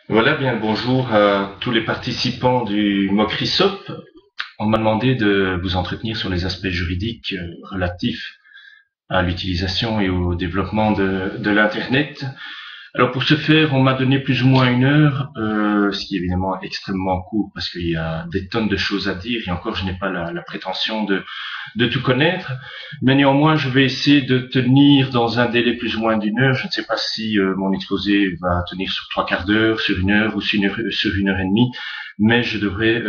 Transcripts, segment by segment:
Voilà, bien le bonjour à tous les participants du MOCRISOP. On m'a demandé de vous entretenir sur les aspects juridiques relatifs à l'utilisation et au développement de l'Internet. Alors pour ce faire, on m'a donné plus ou moins une heure, ce qui est évidemment extrêmement court parce qu'il y a des tonnes de choses à dire et encore je n'ai pas la prétention de tout connaître. Mais néanmoins, je vais essayer de tenir dans un délai plus ou moins d'une heure. Je ne sais pas si mon exposé va tenir sur 3/4 d'heure, sur une heure ou sur une heure et demie, mais je devrais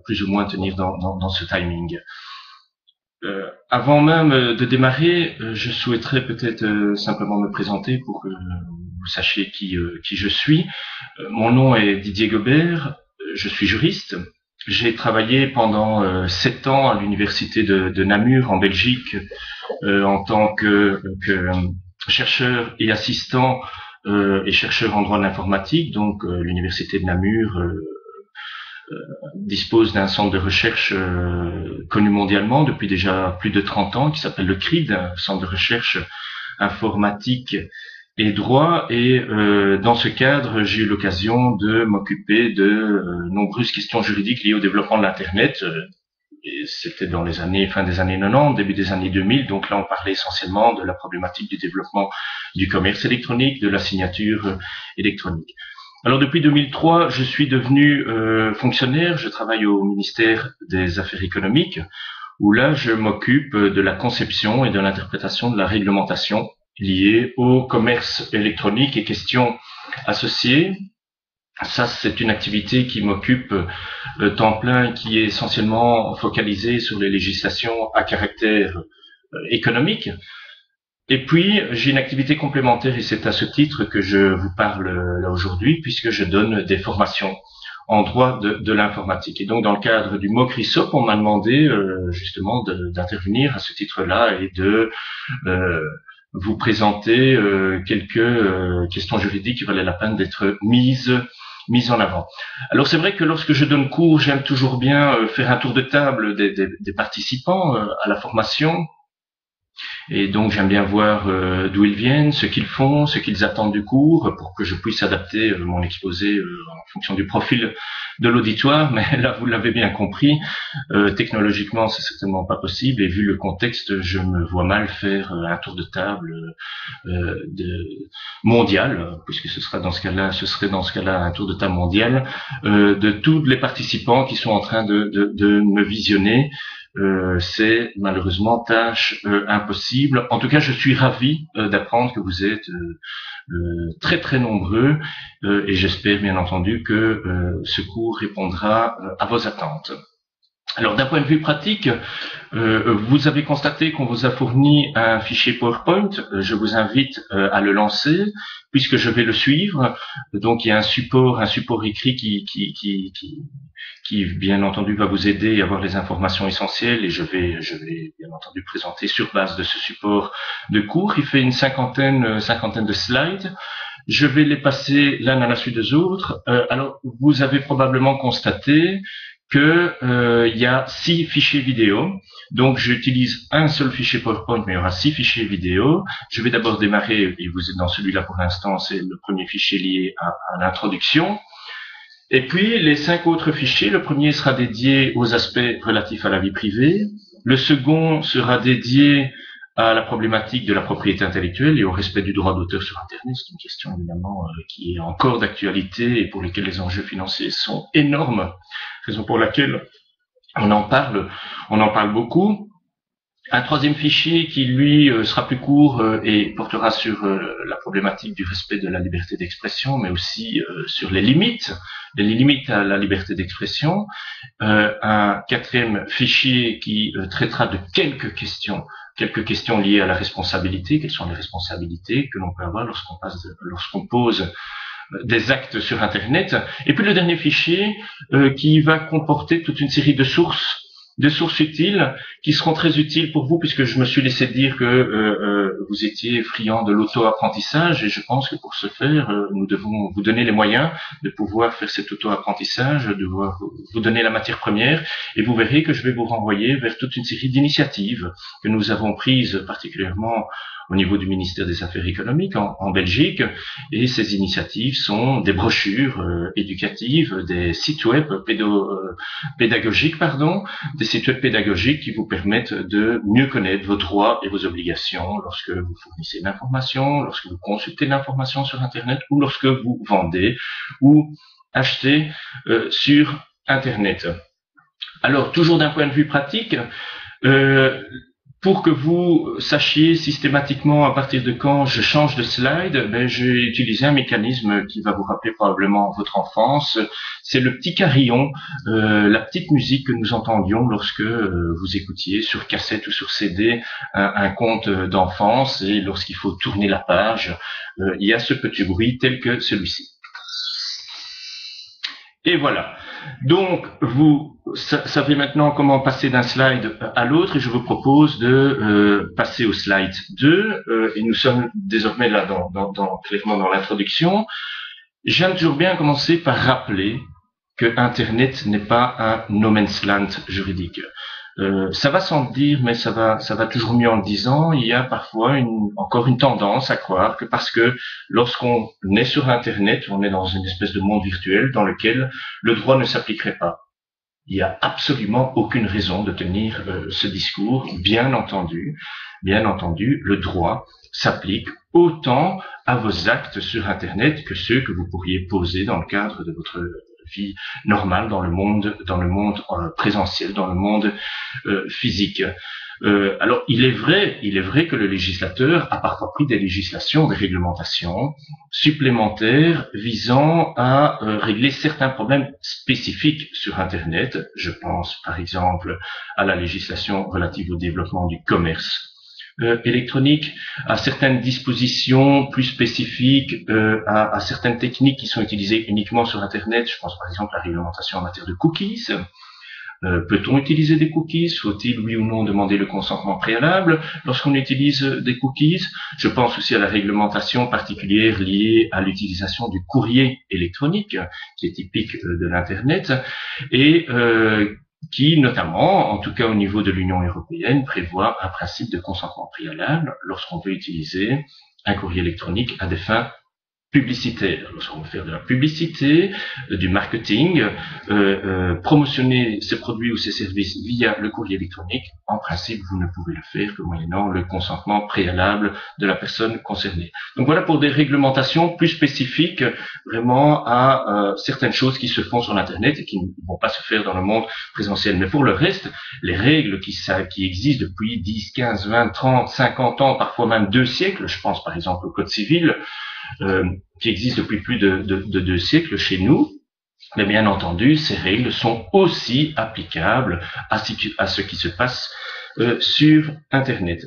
plus ou moins tenir dans ce timing. Avant même de démarrer, je souhaiterais peut-être simplement me présenter pour que vous sachiez qui je suis. Mon nom est Didier Gobert, je suis juriste. J'ai travaillé pendant 7 ans à l'université de Namur en Belgique en tant que chercheur et assistant et chercheur en droit de l'informatique. Donc l'université de Namur dispose d'un centre de recherche connu mondialement depuis déjà plus de 30 ans qui s'appelle le CRID, un centre de recherche informatique et droit. Et dans ce cadre, j'ai eu l'occasion de m'occuper de nombreuses questions juridiques liées au développement de l'Internet. C'était dans les années, fin des années 90, début des années 2000. Donc là, on parlait essentiellement de la problématique du développement du commerce électronique, de la signature électronique. Alors depuis 2003, je suis devenu fonctionnaire. Je travaille au ministère des Affaires économiques, où là, je m'occupe de la conception et de l'interprétation de la réglementation liée au commerce électronique et questions associées. Ça, c'est une activité qui m'occupe temps plein, qui est essentiellement focalisée sur les législations à caractère économique. Et puis, j'ai une activité complémentaire et c'est à ce titre que je vous parle là aujourd'hui, puisque je donne des formations en droit de l'informatique. Et donc, dans le cadre du MOCRISOP, on m'a demandé justement d'intervenir à ce titre-là et de vous présenter quelques questions juridiques qui valaient la peine d'être mises en avant. Alors c'est vrai que lorsque je donne cours, j'aime toujours bien faire un tour de table des participants à la formation. Et donc j'aime bien voir d'où ils viennent, ce qu'ils font, ce qu'ils attendent du cours, pour que je puisse adapter mon exposé en fonction du profil de l'auditoire. Mais là, vous l'avez bien compris, technologiquement, c'est certainement pas possible. Et vu le contexte, je me vois mal faire un tour de table mondial, puisque ce serait dans ce cas-là un tour de table mondial de tous les participants qui sont en train de me visionner. C'est malheureusement tâche impossible. En tout cas, je suis ravi d'apprendre que vous êtes très très nombreux et j'espère bien entendu que ce cours répondra à vos attentes. Alors d'un point de vue pratique, vous avez constaté qu'on vous a fourni un fichier PowerPoint. Je vous invite à le lancer puisque je vais le suivre. Donc il y a un support écrit qui bien entendu va vous aider à avoir les informations essentielles et je vais bien entendu présenter sur base de ce support de cours. Il fait une cinquantaine de slides. Je vais les passer l'un à la suite des autres. Alors vous avez probablement constaté que il y a 6 fichiers vidéo. Donc j'utilise un seul fichier PowerPoint, mais il y aura 6 fichiers vidéo. Je vais d'abord démarrer, et vous êtes dans celui-là pour l'instant, c'est le premier fichier lié à l'introduction. Et puis les 5 autres fichiers, le premier sera dédié aux aspects relatifs à la vie privée, le second sera dédié à la problématique de la propriété intellectuelle et au respect du droit d'auteur sur Internet. C'est une question évidemment qui est encore d'actualité et pour laquelle les enjeux financiers sont énormes, raison pour laquelle on en parle beaucoup. Un troisième fichier qui, lui, sera plus court et portera sur la problématique du respect de la liberté d'expression, mais aussi sur les limites à la liberté d'expression. Un quatrième fichier qui traitera de quelques questions liées à la responsabilité. Quelles sont les responsabilités que l'on peut avoir lorsqu'on pose des actes sur Internet. Et puis le dernier fichier qui va comporter toute une série de sources utiles qui seront très utiles pour vous puisque je me suis laissé dire que vous étiez friand de l'auto-apprentissage et je pense que pour ce faire, nous devons vous donner les moyens de pouvoir faire cet auto-apprentissage, de vous donner la matière première et vous verrez que je vais vous renvoyer vers toute une série d'initiatives que nous avons prises particulièrement au niveau du ministère des Affaires économiques en Belgique. Et ces initiatives sont des brochures éducatives, des sites web pédagogiques, des sites web pédagogiques qui vous permettent de mieux connaître vos droits et vos obligations lorsque vous fournissez de l'information, lorsque vous consultez de l'information sur Internet ou lorsque vous vendez ou achetez sur Internet. Alors, toujours d'un point de vue pratique, pour que vous sachiez systématiquement à partir de quand je change de slide, j'ai utilisé un mécanisme qui va vous rappeler probablement votre enfance. C'est le petit carillon, la petite musique que nous entendions lorsque vous écoutiez sur cassette ou sur CD un conte d'enfance, et lorsqu'il faut tourner la page, il y a ce petit bruit tel que celui-ci. Et voilà. Donc, vous savez maintenant comment passer d'un slide à l'autre, et je vous propose de passer au slide 2. Et nous sommes désormais là, clairement dans l'introduction. J'aime toujours bien commencer par rappeler que Internet n'est pas un no man's land juridique. Ça va sans le dire, mais ça va toujours mieux en le disant. Il y a parfois encore une tendance à croire que parce que lorsqu'on est sur Internet, on est dans une espèce de monde virtuel dans lequel le droit ne s'appliquerait pas. Il n'y a absolument aucune raison de tenir ce discours. Bien entendu, le droit s'applique autant à vos actes sur Internet que ceux que vous pourriez poser dans le cadre de votre vie normale dans le monde présentiel, dans le monde physique. Alors, il est vrai que le législateur a parfois pris des législations, des réglementations supplémentaires visant à régler certains problèmes spécifiques sur Internet. Je pense, par exemple, à la législation relative au développement du commerce électronique, à certaines dispositions plus spécifiques, à certaines techniques qui sont utilisées uniquement sur Internet. Je pense par exemple à la réglementation en matière de cookies. Peut-on utiliser des cookies? Faut-il, oui ou non, demander le consentement préalable lorsqu'on utilise des cookies? Je pense aussi à la réglementation particulière liée à l'utilisation du courrier électronique, qui est typique de l'Internet, et qui, notamment, en tout cas au niveau de l'Union européenne, prévoit un principe de consentement préalable lorsqu'on veut utiliser un courrier électronique à des fins publicitaires. Lorsqu'on veut faire de la publicité, du marketing, promotionner ses produits ou ses services via le courrier électronique, en principe, vous ne pouvez le faire que moyennant le consentement préalable de la personne concernée. Donc voilà pour des réglementations plus spécifiques vraiment à certaines choses qui se font sur l'Internet et qui ne vont pas se faire dans le monde présentiel. Mais pour le reste, les règles qui existent depuis 10, 15, 20, 30, 50 ans, parfois même 2 siècles, je pense par exemple au Code civil, qui existe depuis plus de 2 siècles chez nous, mais bien entendu, ces règles sont aussi applicables à ce qui se passe sur Internet.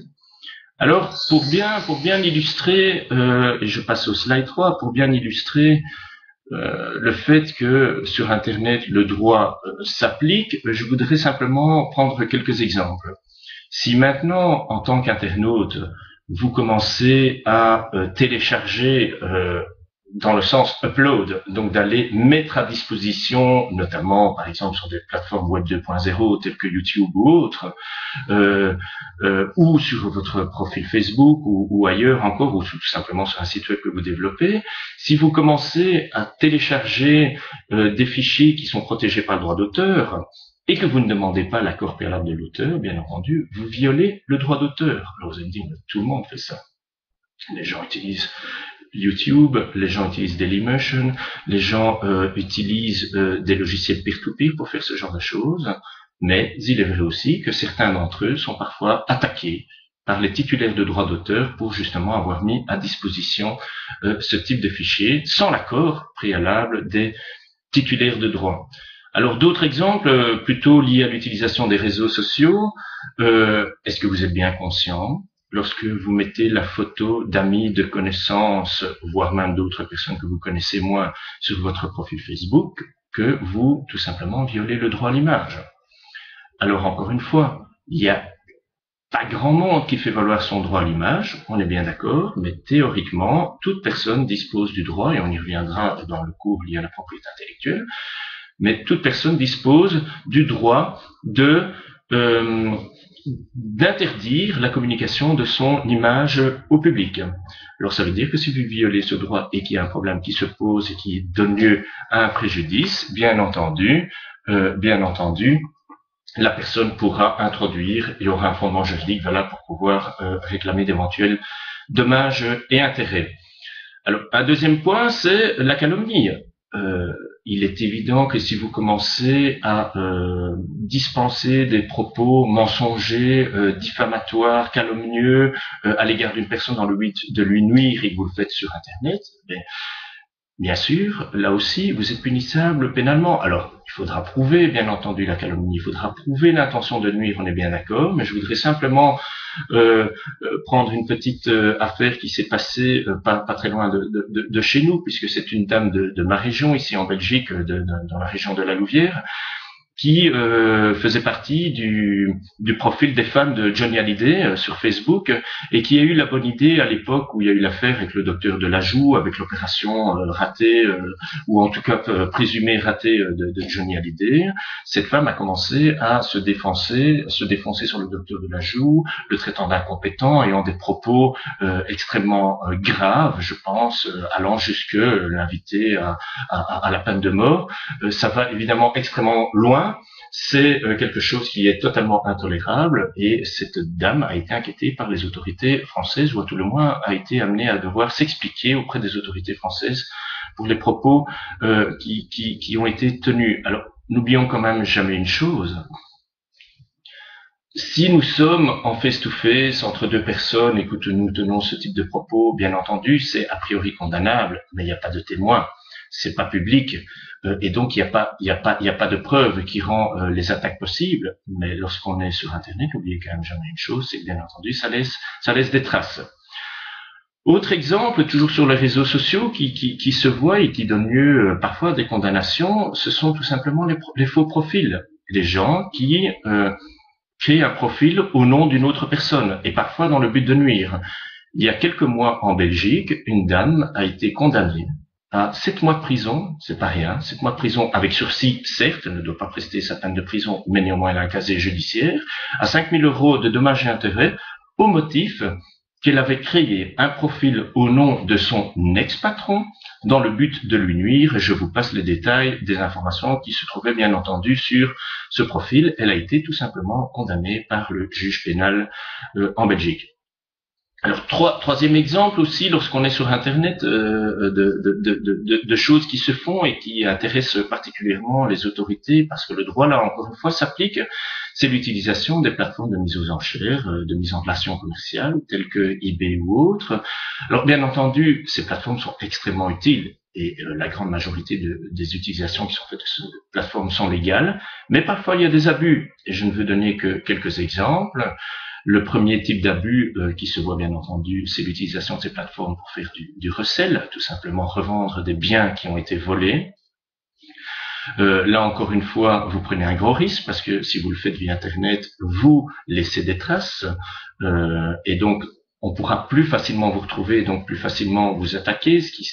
Alors, pour bien illustrer, et je passe au slide 3, pour bien illustrer le fait que sur Internet, le droit s'applique, je voudrais simplement prendre quelques exemples. Si maintenant, en tant qu'internaute, vous commencez à télécharger dans le sens upload, donc d'aller mettre à disposition, notamment par exemple sur des plateformes web 2.0 telles que YouTube ou autres, ou sur votre profil Facebook ou ailleurs encore, ou tout simplement sur un site web que vous développez, si vous commencez à télécharger des fichiers qui sont protégés par le droit d'auteur, et que vous ne demandez pas l'accord préalable de l'auteur, bien entendu, vous violez le droit d'auteur. Alors vous allez me dire, mais tout le monde fait ça. Les gens utilisent YouTube, les gens utilisent Dailymotion, les gens utilisent des logiciels peer-to-peer pour faire ce genre de choses, mais il est vrai aussi que certains d'entre eux sont parfois attaqués par les titulaires de droits d'auteur pour justement avoir mis à disposition ce type de fichier sans l'accord préalable des titulaires de droits. Alors d'autres exemples plutôt liés à l'utilisation des réseaux sociaux. Est-ce que vous êtes bien conscient, lorsque vous mettez la photo d'amis, de connaissances, voire même d'autres personnes que vous connaissez moins sur votre profil Facebook, que vous, tout simplement, violez le droit à l'image? Alors encore une fois, il y a pas grand monde qui fait valoir son droit à l'image, on est bien d'accord, mais théoriquement, toute personne dispose du droit, et on y reviendra dans le cours lié à la propriété intellectuelle, mais toute personne dispose du droit de d'interdire la communication de son image au public. Alors ça veut dire que si vous violez ce droit et qu'il y a un problème qui se pose et qui donne lieu à un préjudice, bien entendu, la personne pourra introduire, il y aura un fondement juridique valable pour pouvoir réclamer d'éventuels dommages et intérêts. Alors, un deuxième point, c'est la calomnie. Il est évident que si vous commencez à dispenser des propos mensongers, diffamatoires, calomnieux à l'égard d'une personne dans le but de lui nuire et que vous le faites sur Internet, bien sûr, là aussi, vous êtes punissable pénalement. Alors, il faudra prouver, bien entendu, la calomnie, il faudra prouver l'intention de nuire, on est bien d'accord, mais je voudrais simplement prendre une petite affaire qui s'est passée pas très loin de chez nous, puisque c'est une dame de ma région, ici en Belgique, dans la région de la Louvière, qui faisait partie du profil des fans de Johnny Hallyday sur Facebook et qui a eu la bonne idée à l'époque où il y a eu l'affaire avec le docteur Delajoux, avec l'opération ratée ou en tout cas présumée ratée de Johnny Hallyday. Cette femme a commencé à se défoncer sur le docteur Delajoux, le traitant d'incompétent, ayant des propos extrêmement graves, je pense, allant jusque l'inviter à la peine de mort. Ça va évidemment extrêmement loin. C'est quelque chose qui est totalement intolérable et cette dame a été inquiétée par les autorités françaises ou à tout le moins a été amenée à devoir s'expliquer auprès des autorités françaises pour les propos qui ont été tenus. Alors, n'oublions quand même jamais une chose. Si nous sommes en face-to-face entre deux personnes et que nous tenons ce type de propos, bien entendu, c'est a priori condamnable, mais il n'y a pas de témoin, c'est pas public. Et donc il n'y a pas de preuve qui rend les attaques possibles. Mais lorsqu'on est sur Internet, n'oubliez quand même jamais une chose, c'est que bien entendu ça laisse des traces. Autre exemple, toujours sur les réseaux sociaux, qui se voit et qui donne lieu parfois à des condamnations, ce sont tout simplement les faux profils, des gens qui créent un profil au nom d'une autre personne et parfois dans le but de nuire. Il y a quelques mois en Belgique, une dame a été condamnée à 7 mois de prison, c'est pas rien, 7 mois de prison avec sursis, certes, elle ne doit pas prester sa peine de prison, mais néanmoins elle a un casier judiciaire, à 5 000 € de dommages et intérêts, au motif qu'elle avait créé un profil au nom de son ex-patron, dans le but de lui nuire. Je vous passe les détails des informations qui se trouvaient bien entendu sur ce profil. Elle a été tout simplement condamnée par le juge pénal en Belgique. Alors, troisième exemple aussi, lorsqu'on est sur Internet, de choses qui se font et qui intéressent particulièrement les autorités, parce que le droit, là, encore une fois, s'applique, c'est l'utilisation des plateformes de mise aux enchères, de mise en relation commerciale, telles que eBay ou autres. Alors, bien entendu, ces plateformes sont extrêmement utiles, et la grande majorité des utilisations qui sont faites de ces plateformes sont légales, mais parfois il y a des abus, et je ne veux donner que quelques exemples. Le premier type d'abus qui se voit bien entendu, c'est l'utilisation de ces plateformes pour faire du recel, tout simplement revendre des biens qui ont été volés. Là encore une fois, vous prenez un gros risque parce que si vous le faites via Internet, vous laissez des traces et donc on pourra plus facilement vous retrouver et donc plus facilement vous attaquer, ce qui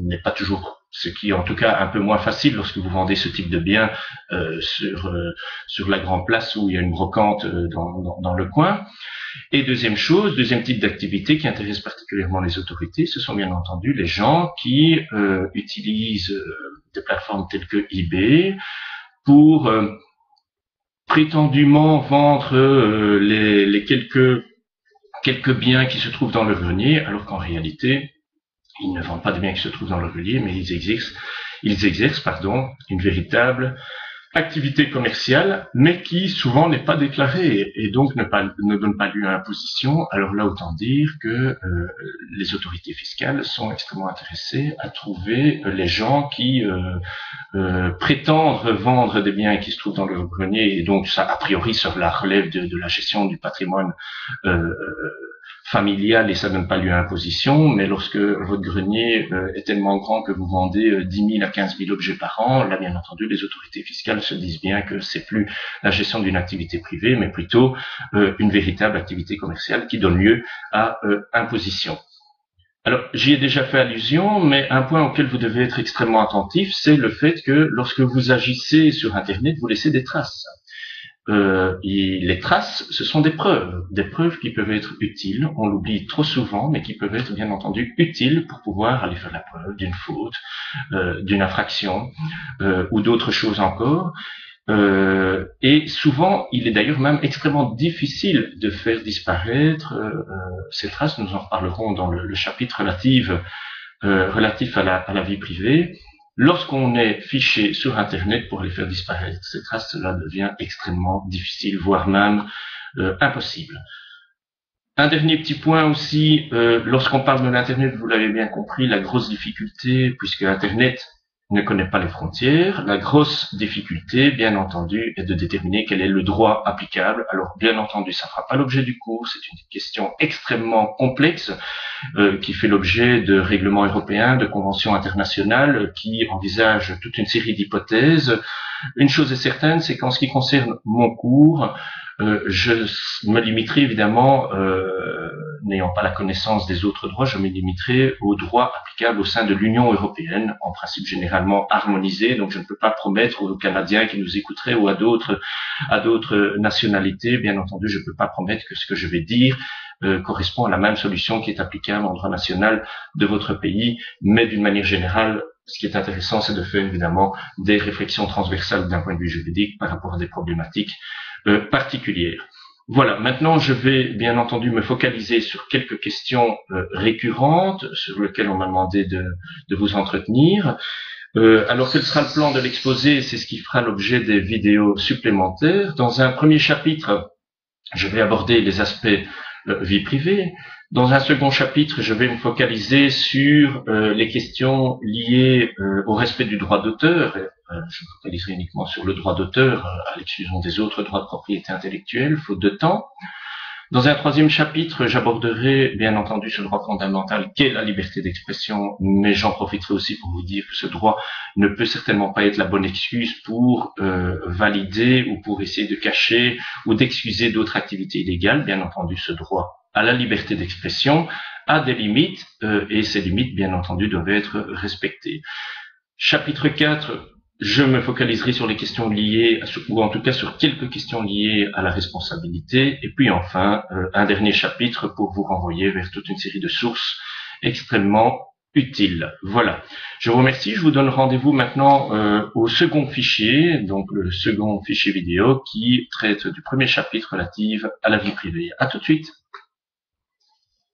n'est pas toujours, ce qui est en tout cas un peu moins facile lorsque vous vendez ce type de biens sur la grande place où il y a une brocante dans le coin. Et deuxième type d'activité qui intéresse particulièrement les autorités, ce sont bien entendu les gens qui utilisent des plateformes telles que eBay pour prétendument vendre les quelques biens qui se trouvent dans le grenier, alors qu'en réalité, ils ne vendent pas de biens qui se trouvent dans le grenier, mais ils exercent une véritable activité commerciale, mais qui souvent n'est pas déclarée et donc ne donne pas lieu à imposition. Alors là, autant dire que les autorités fiscales sont extrêmement intéressées à trouver les gens qui prétendent vendre des biens qui se trouvent dans le grenier, et donc ça, a priori, ça relève de la gestion du patrimoine familial et ça ne donne pas lieu à imposition, mais lorsque votre grenier est tellement grand que vous vendez 10 000 à 15 000 objets par an, là bien entendu les autorités fiscales se disent bien que c'est plus la gestion d'une activité privée, mais plutôt une véritable activité commerciale qui donne lieu à imposition. Alors, j'y ai déjà fait allusion, mais un point auquel vous devez être extrêmement attentif, c'est le fait que lorsque vous agissez sur Internet, vous laissez des traces. les traces, ce sont des preuves qui peuvent être utiles, on l'oublie trop souvent, mais qui peuvent être bien entendu utiles pour pouvoir aller faire la preuve d'une faute, d'une infraction ou d'autres choses encore. Et souvent, il est d'ailleurs même extrêmement difficile de faire disparaître ces traces. Nous en reparlerons dans le chapitre relatif à la vie privée. Lorsqu'on est fiché sur Internet pour les faire disparaître ces traces, cela devient extrêmement difficile, voire même impossible. Un dernier petit point aussi, lorsqu'on parle de l'Internet, vous l'avez bien compris, la grosse difficulté, puisque Internet ne connaît pas les frontières, la grosse difficulté, bien entendu, est de déterminer quel est le droit applicable. Alors, bien entendu, ça ne fera pas l'objet du cours, c'est une question extrêmement complexe, qui fait l'objet de règlements européens, de conventions internationales, qui envisagent toute une série d'hypothèses. Une chose est certaine, c'est qu'en ce qui concerne mon cours, je me limiterai évidemment, n'ayant pas la connaissance des autres droits, je me limiterai aux droits applicables au sein de l'Union européenne, en principe généralement harmonisés. Donc je ne peux pas promettre aux Canadiens qui nous écouteraient ou à d'autres nationalités, bien entendu, je ne peux pas promettre que ce que je vais dire correspond à la même solution qui est applicable en droit national de votre pays, mais d'une manière générale, ce qui est intéressant, c'est de faire évidemment des réflexions transversales d'un point de vue juridique par rapport à des problématiques particulières. Voilà, maintenant je vais bien entendu me focaliser sur quelques questions récurrentes sur lesquelles on m'a demandé de vous entretenir. Alors quel sera le plan de l'exposé? C'est ce qui fera l'objet des vidéos supplémentaires. Dans un premier chapitre, je vais aborder les aspects vie privée. Dans un second chapitre, je vais me focaliser sur les questions liées au respect du droit d'auteur. Je me focaliserai uniquement sur le droit d'auteur, à l'exclusion des autres droits de propriété intellectuelle, faute de temps. Dans un troisième chapitre, j'aborderai bien entendu ce droit fondamental qu'est la liberté d'expression, mais j'en profiterai aussi pour vous dire que ce droit ne peut certainement pas être la bonne excuse pour valider ou pour essayer de cacher ou d'excuser d'autres activités illégales. Bien entendu, ce droit à la liberté d'expression a des limites et ces limites, bien entendu, doivent être respectées. Chapitre 4, je me focaliserai sur les questions liées, ou en tout cas sur quelques questions liées à la responsabilité. Et puis enfin, un dernier chapitre pour vous renvoyer vers toute une série de sources extrêmement utiles. Voilà. Je vous remercie. Je vous donne rendez-vous maintenant au second fichier, donc le second fichier vidéo qui traite du premier chapitre relatif à la vie privée. À tout de suite.